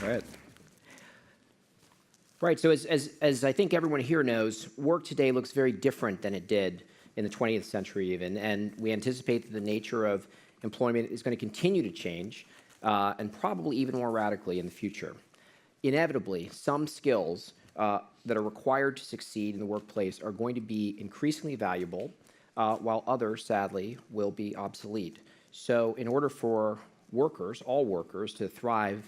right. Right, so as I think everyone here knows, work today looks very different than it did in the 20th century even, and we anticipate that the nature of employment is going to continue to change, and probably even more radically in the future. Inevitably, some skills that are required to succeed in the workplace are going to be increasingly valuable, while others, sadly, will be obsolete. So in order for workers, all workers, to thrive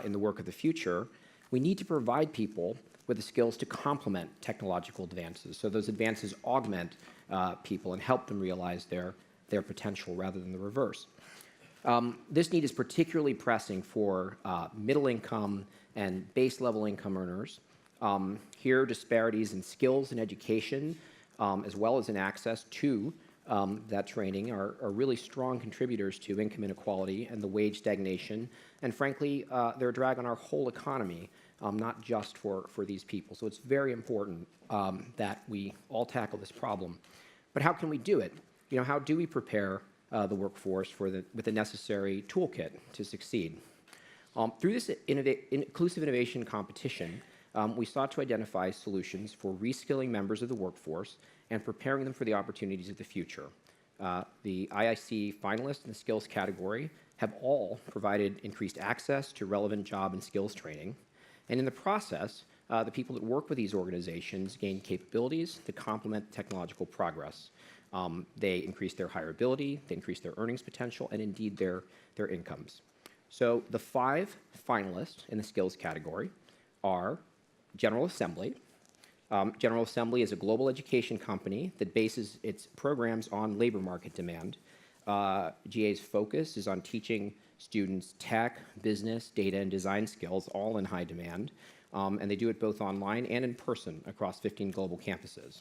in the work of the future, we need to provide people with the skills to complement technological advances. So those advances augment people and help them realize their potential rather than the reverse. This need is particularly pressing for middle-income and base-level income earners. Here, disparities in skills and education, as well as in access to that training, are really strong contributors to income inequality and the wage stagnation. And frankly, they're a drag on our whole economy, not just for these people. So it's very important that we all tackle this problem. But how can we do it? How do we prepare the workforce with the necessary toolkit to succeed? Through this inclusive innovation competition, we sought to identify solutions for reskilling members of the workforce and preparing them for the opportunities of the future. The IIC finalists in the skills category have all provided increased access to relevant job and skills training. And in the process, the people that work with these organizations gain capabilities to complement technological progress. They increase their hireability, they increase their earnings potential, and indeed their incomes. So the 5 finalists in the skills category are General Assembly. General Assembly is a global education company that bases its programs on labor market demand. GA's focus is on teaching students tech, business, data, and design skills, all in high demand. And they do it both online and in person across 15 global campuses.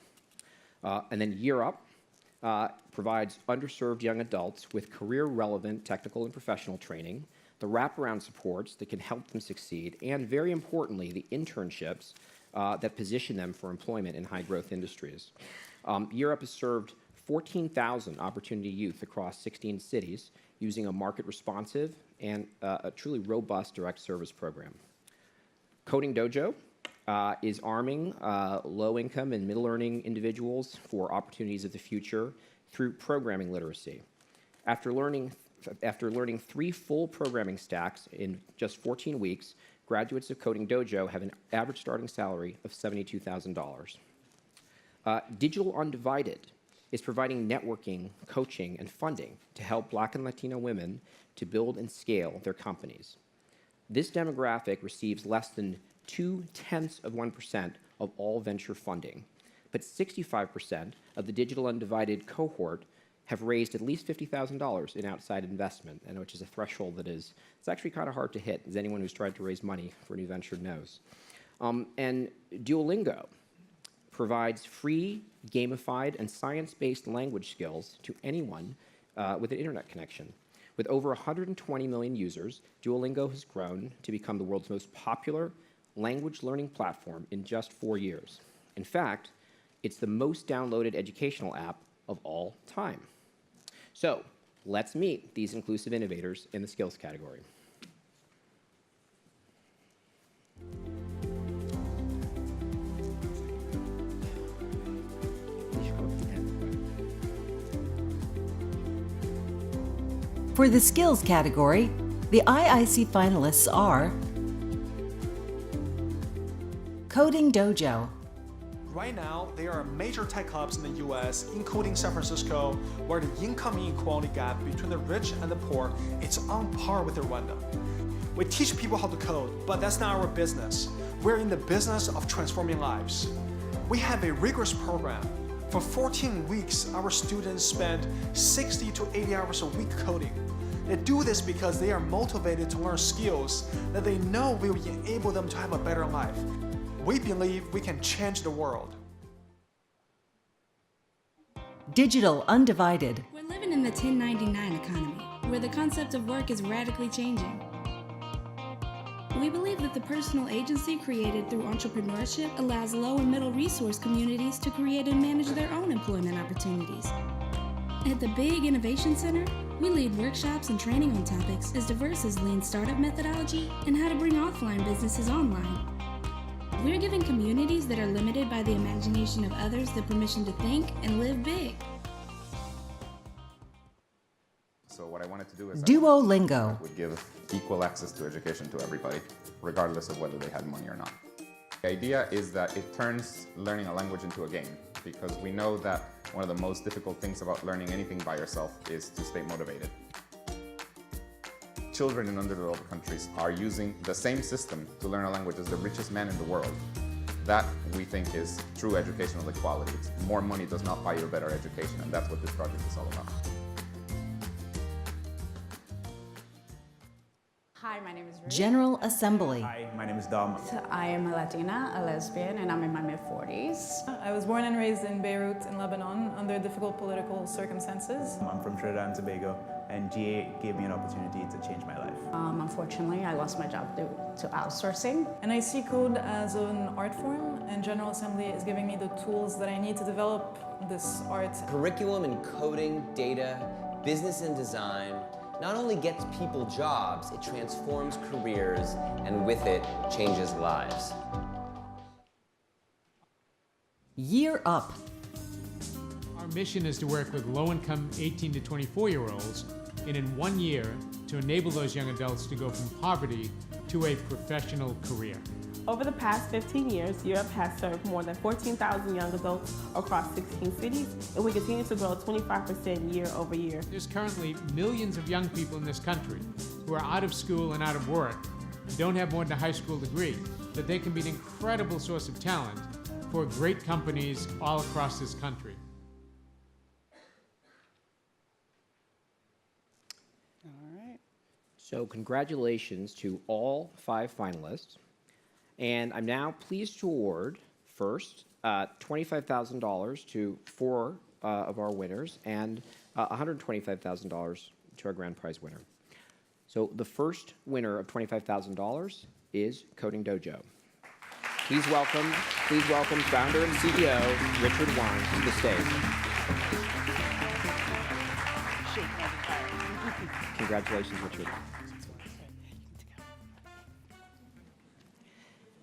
And then Year Up provides underserved young adults with career-relevant technical and professional training, the wraparound supports that can help them succeed, and very importantly, the internships that position them for employment in high-growth industries. Year Up has served 14,000 opportunity youth across 16 cities using a market-responsive and a truly robust direct service program. Coding Dojo is arming low-income and middle-earning individuals for opportunities of the future through programming literacy. After learning 3 full programming stacks in just 14 weeks, graduates of Coding Dojo have an average starting salary of $72,000. Digital Undivided is providing networking, coaching, and funding to help Black and Latino women to build and scale their companies. This demographic receives less than 0.2% of all venture funding, but 65% of the Digital Undivided cohort have raised at least $50,000 in outside investment, and which is a threshold that it's actually kind of hard to hit, as anyone who's tried to raise money for a new venture knows. And Duolingo provides free, gamified, and science-based language skills to anyone with an internet connection. With over 120 million users, Duolingo has grown to become the world's most popular language learning platform in just 4 years. In fact, it's the most downloaded educational app of all time. So let's meet these inclusive innovators in the skills category. For the skills category, the IIC finalists are Coding Dojo. Right now, there are major tech hubs in the US, including San Francisco, where the income inequality gap between the rich and the poor is on par with Rwanda. We teach people how to code, but that's not our business. We're in the business of transforming lives. We have a rigorous program. For 14 weeks, our students spend 60 to 80 hours a week coding. They do this because they are motivated to learn skills that they know will enable them to have a better life. We believe we can change the world. Digital Undivided. We're living in the 1099 economy, where the concept of work is radically changing. We believe that the personal agency created through entrepreneurship allows low and middle resource communities to create and manage their own employment opportunities. At the Big Innovation Center, we lead workshops and training on topics as diverse as lean startup methodology and how to bring offline businesses online. We're giving communities that are limited by the imagination of others the permission to think and live big. So what I wanted to do is Duolingo. would give equal access to education to everybody, regardless of whether they had money or not. The idea is that it turns learning a language into a game, because we know that one of the most difficult things about learning anything by yourself is to stay motivated. Children in underdeveloped countries are using the same system to learn a language as the richest man in the world. That, we think, is true educational equality. More money does not buy you a better education, and that's what this project is all about. Hi, my name is Ruth. General Assembly. Hi, my name is Dom. I am a Latina, a lesbian, and I'm in my mid-40s. I was born and raised in Beirut in Lebanon under difficult political circumstances. I'm from Trinidad and Tobago, and GA gave me an opportunity to change my life. Unfortunately, I lost my job due to outsourcing. And I see code as an art form, and General Assembly is giving me the tools that I need to develop this art. Curriculum in coding, data, business and design not only gets people jobs, it transforms careers, and with it, changes lives. Year Up. Our mission is to work with low-income 18 to 24-year-olds, and in 1 year, to enable those young adults to go from poverty to a professional career. Over the past 15 years, Europe has served more than 14,000 young adults across 16 cities, and we continue to grow 25% year over year. There's currently millions of young people in this country who are out of school and out of work, and don't have more than a high school degree, that they can be an incredible source of talent for great companies all across this country. All right. So congratulations to all 5 finalists. And I'm now pleased to award first $25,000 to 4 of our winners and $125,000 to our grand prize winner. So the first winner of $25,000 is Coding Dojo. Please welcome founder and CEO Richard Wang to the stage. Congratulations, Richard.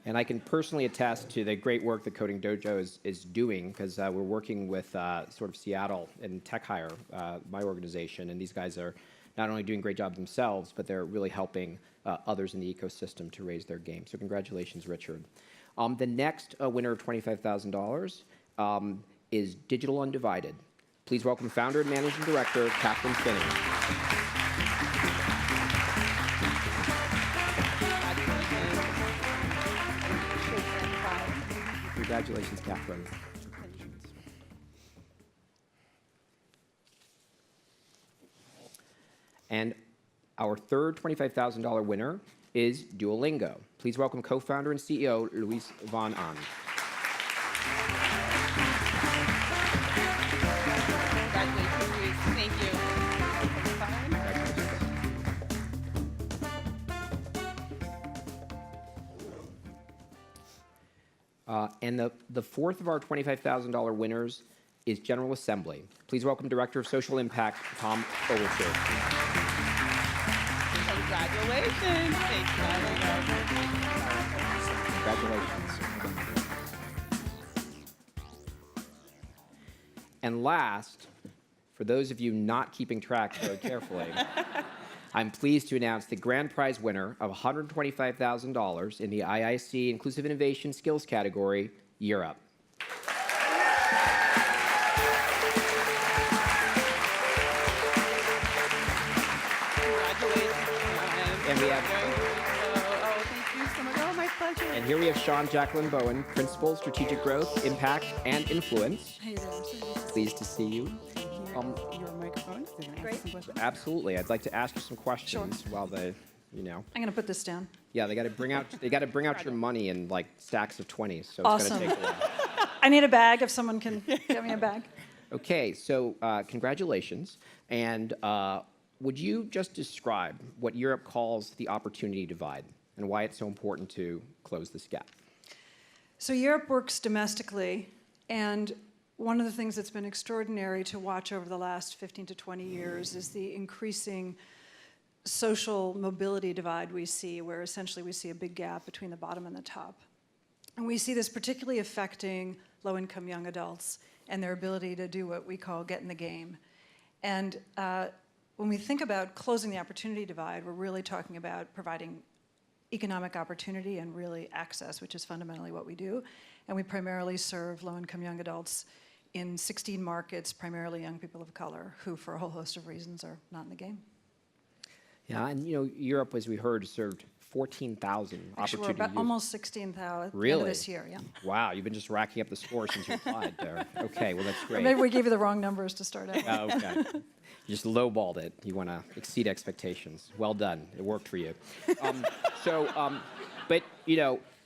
And I can personally attest to the great work that Coding Dojo is doing, because we're working with sort of Seattle and Tech Hire, my organization, and these guys are not only doing a great job themselves, but they're really helping others in the ecosystem to raise their game. So congratulations, Richard. The next winner of $25,000 is Digital Undivided. Please welcome founder and managing director, Catherine Finney. Congratulations, Catherine. And our third $25,000 winner is Duolingo. Please welcome co-founder and CEO Luis Van An. Congratulations, Luis. Thank you. And the fourth of our $25,000 winners is General Assembly. Please welcome Director of Social Impact, Tom Ogletree. Congratulations. Thank you. Congratulations. And last, for those of you not keeping track very carefully, I'm pleased to announce the grand prize winner of $125,000 in the IIC Inclusive Innovation Skills category, Year Up. And we have, Thank you so much. Oh, my pleasure. and here we have Sean Jacqueline Bowen, Principal, Strategic Growth, Impact, and Influence. Hey there. Pleased to see you. Your microphone. Great. Absolutely. I'd like to ask you some questions while they, you know. I'm going to put this down. Yeah, they got to bring out your money in like stacks of 20s. So Awesome. it's going to take a while. I need a bag if someone can get me a bag. Okay, so congratulations. And would you just describe what Europe calls the opportunity divide and why it's so important to close this gap? So Europe works domestically, and one of the things that's been extraordinary to watch over the last 15 to 20 years is the increasing social mobility divide we see, where essentially we see a big gap between the bottom and the top. And we see this particularly affecting low-income young adults and their ability to do what we call get in the game. And when we think about closing the opportunity divide, we're really talking about providing economic opportunity and really access, which is fundamentally what we do. And we primarily serve low-income young adults in 16 markets, primarily young people of color, who for a whole host of reasons are not in the game. Yeah, and Europe, as we heard, served 14,000 Actually, we're opportunity about youth. almost 16,000 Really? this year, yeah. Wow, you've been just racking up the score since you applied there. Okay, well, that's Or great. maybe we gave you the wrong numbers to start out with. Oh, okay. You just lowballed it. You want to exceed expectations. Well done. It worked for you. But,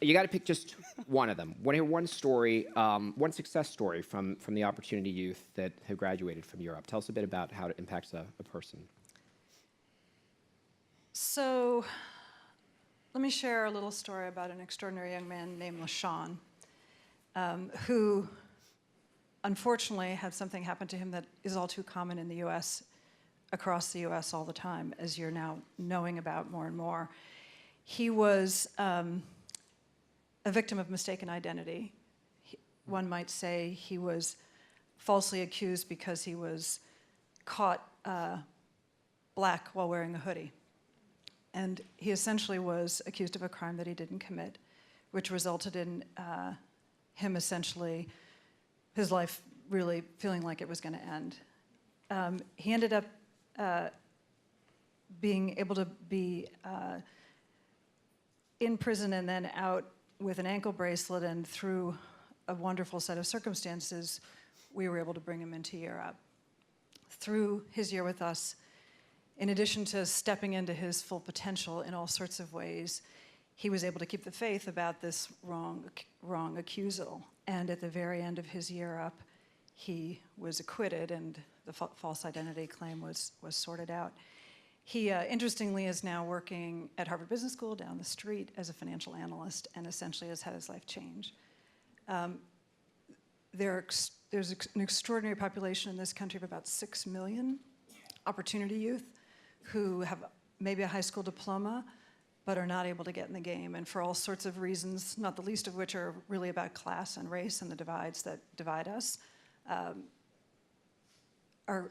you got to pick just one of them. Want to hear one story, one success story from the opportunity youth that have graduated from Europe. Tell us a bit about how it impacts a person. So let me share a little story about an extraordinary young man named LaShawn, who unfortunately had something happen to him that is all too common in the US, across the US all the time, as you're now knowing about more and more. He was a victim of mistaken identity. One might say he was falsely accused because he was caught black while wearing a hoodie. And he essentially was accused of a crime that he didn't commit, which resulted in him essentially, his life really feeling like it was going to end. He ended up being able to be in prison and then out with an ankle bracelet, and through a wonderful set of circumstances, we were able to bring him into Europe. Through his year with us, in addition to stepping into his full potential in all sorts of ways, he was able to keep the faith about this wrong accusal. And at the very end of his year up, he was acquitted, and the false identity claim was sorted out. He, interestingly, is now working at Harvard Business School down the street as a financial analyst, and essentially has had his life change. There's an extraordinary population in this country of about 6 million opportunity youth who have maybe a high school diploma, but are not able to get in the game, and for all sorts of reasons, not the least of which are really about class and race and the divides that divide us, are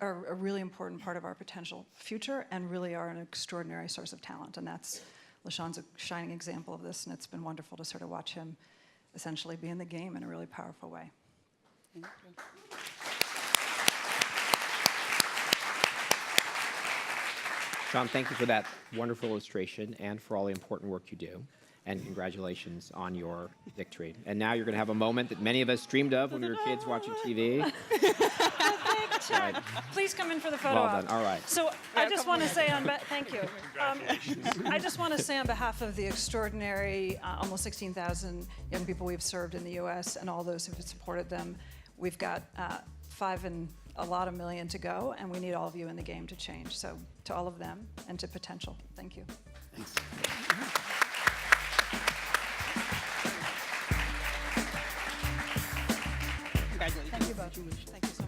a really important part of our potential future, and really are an extraordinary source of talent. And LaShawn's a shining example of this, and it's been wonderful to sort of watch him essentially be in the game in a really powerful way. Thank you. Sean, thank you for that wonderful illustration and for all the important work you do. And congratulations on your victory. And now you're going to have a moment that many of us dreamed of when we were kids watching TV. Right. Please come in for the photo Well op. done. All right. So I just want to say thank you. I just want to say on behalf of the extraordinary almost 16,000 young people we've served in the U.S. and all those who've supported them, we've got 5 and a lot of million to go, and we need all of you in the game to change. So to all of them and to potential, thank you. Thanks. Congratulations. Thank you both. Thank you so much.